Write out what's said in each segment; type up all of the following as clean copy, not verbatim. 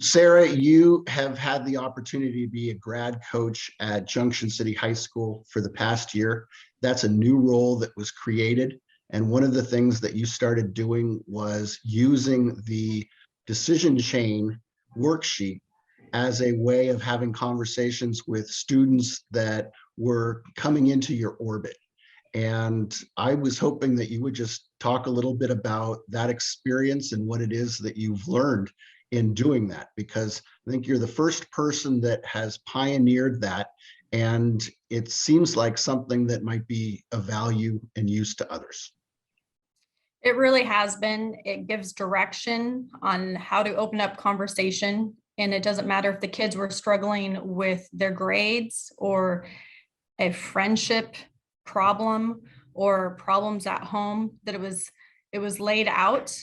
Sarah, you have had the opportunity to be a grad coach at Junction City High School for the past year. That's a new role that was created. And one of the things that you started doing was using the decision chain worksheet as a way of having conversations with students that were coming into your orbit. And I was hoping that you would just talk a little bit about that experience and what it is that you've learned in doing that, because I think you're the first person that has pioneered that. And it seems like something that might be of value and use to others. It really has been. It gives direction on how to open up conversation. And it doesn't matter if the kids were struggling with their grades or a friendship problem or problems at home, that it was laid out,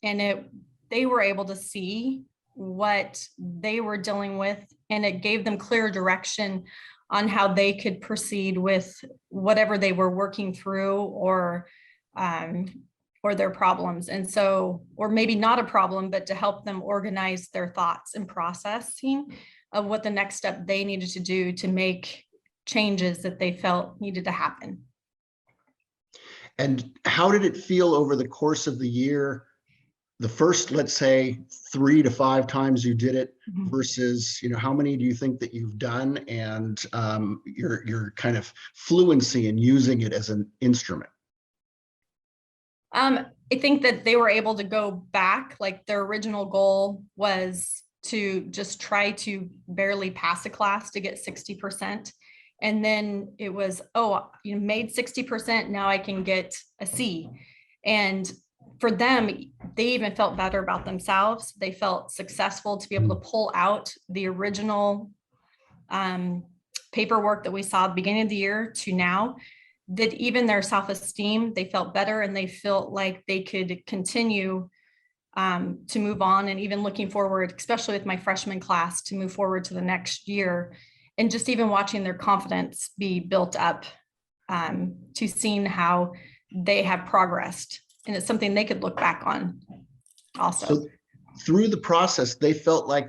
and they were able to see what they were dealing with, and it gave them clear direction on how they could proceed with whatever they were working through, or their problems. And so, or maybe not a problem, but to help them organize their thoughts and processing of what the next step they needed to do to make changes that they felt needed to happen. And how did it feel over the course of the year? The first, let's say, 3 to 5 times you did it versus, how many do you think that you've done, and your kind of fluency in using it as an instrument? I think that they were able to go back. Like, their original goal was to just try to barely pass a class to get 60%. And then it was, oh, you made 60%, now I can get a C. And for them, they even felt better about themselves. They felt successful to be able to pull out the original paperwork that we saw at the beginning of the year to now, that even their self-esteem, they felt better, and they felt like they could continue to move on. And even looking forward, especially with my freshman class, to move forward to the next year, and just even watching their confidence be built up, to seeing how they have progressed. And it's something they could look back on also. So through the process, they felt like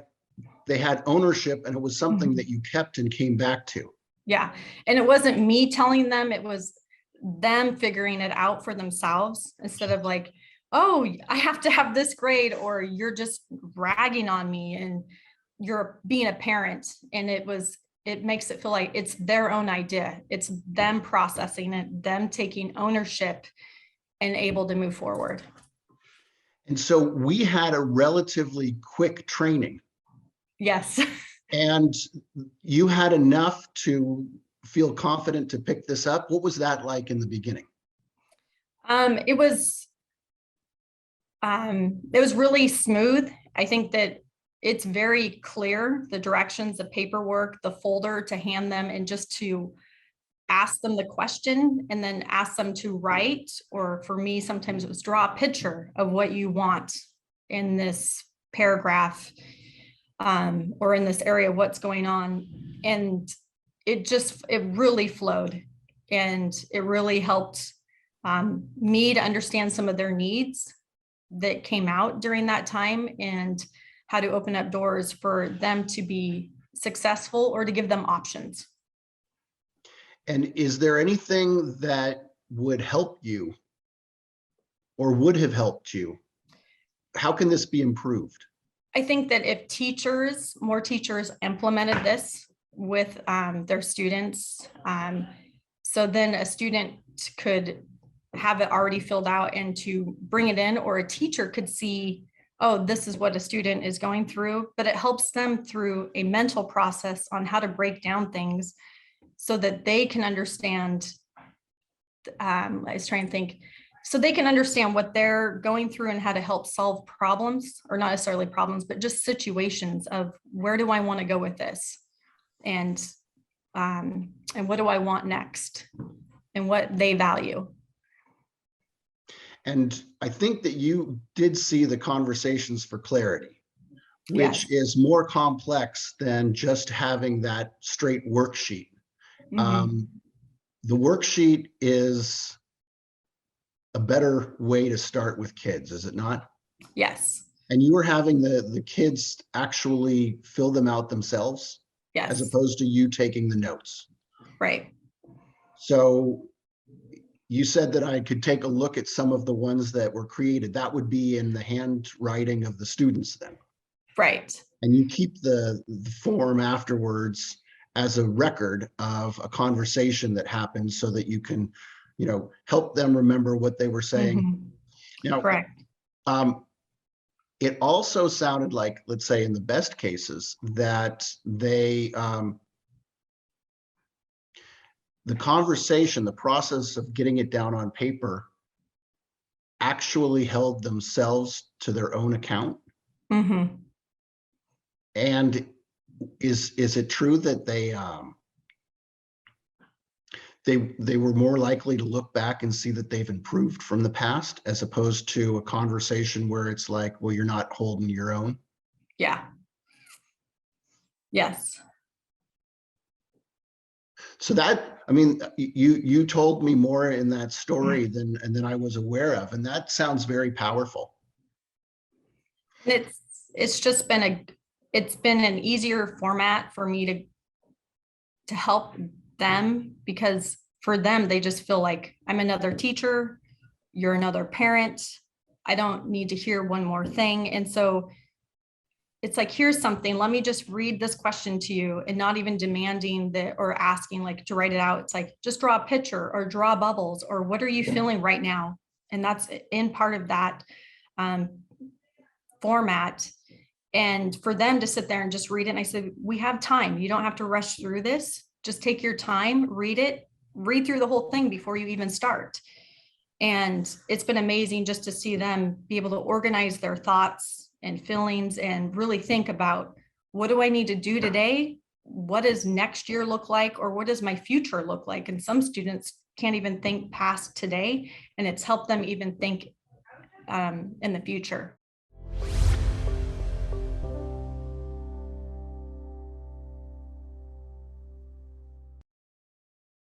they had ownership, and it was something that you kept and came back to. Yeah. And it wasn't me telling them, it was them figuring it out for themselves, instead of like, oh, I have to have this grade, or you're just ragging on me and you're being a parent. And it makes it feel like it's their own idea. It's them processing it, them taking ownership, and able to move forward. And so we had a relatively quick training. Yes. And you had enough to feel confident to pick this up. What was that like in the beginning? It was really smooth. I think that it's very clear, the directions, the paperwork, the folder to hand them, and just to ask them the question and then ask them to write, or for me, sometimes it was draw a picture of what you want in this paragraph, or in this area, what's going on. And it really flowed, and it really helped me to understand some of their needs that came out during that time, and how to open up doors for them to be successful, or to give them options. And is there anything that would help you, or would have helped you? How can this be improved? I think that if more teachers implemented this with their students, so then a student could have it already filled out and to bring it in, or a teacher could see, oh, this is what a student is going through, but it helps them through a mental process on how to break down things so that they can understand. I was trying to think, so they can understand what they're going through and how to help solve problems, or not necessarily problems, but just situations of, where do I want to go with this? And what do I want next, and what they value. And I think that you did see the conversations for clarity, which Yes. is more complex than just having that straight worksheet. The worksheet is a better way to start with kids, is it not? Yes. And you were having the kids actually fill them out themselves as Yes, opposed to you taking the notes. right, So you said that I could take a look at some of the ones that were created. That would be in the handwriting of the students then. right. And you keep the form afterwards as a record of a conversation that happened so that you can, help them remember what they were saying. Mhm. Now, Correct. um, it also sounded like, let's say in the best cases, that the conversation, the process of getting it down on paper actually held themselves to their own account. Mhm. And is it true that they were more likely to look back and see that they've improved from the past as opposed to a conversation where it's like, well, you're not holding your own? Yeah. Yes. So that, I mean, you told me more in that story than I was aware of, and that sounds very powerful. And it's just been it's been an easier format for me to help them, because for them they just feel like I'm another teacher, you're another parent. I don't need to hear one more thing. And so it's like, here's something, let me just read this question to you, and not even demanding that or asking like to write it out. It's like, just draw a picture or draw bubbles, or what are you feeling right now? And that's in part of that um, format. And for them to sit there and just read it. And I said, we have time. You don't have to rush through this. Just take your time, read it, read through the whole thing before you even start. And it's been amazing just to see them be able to organize their thoughts and feelings and really think about, what do I need to do today? What does next year look like? Or what does my future look like? And some students can't even think past today. And it's helped them even think in the future.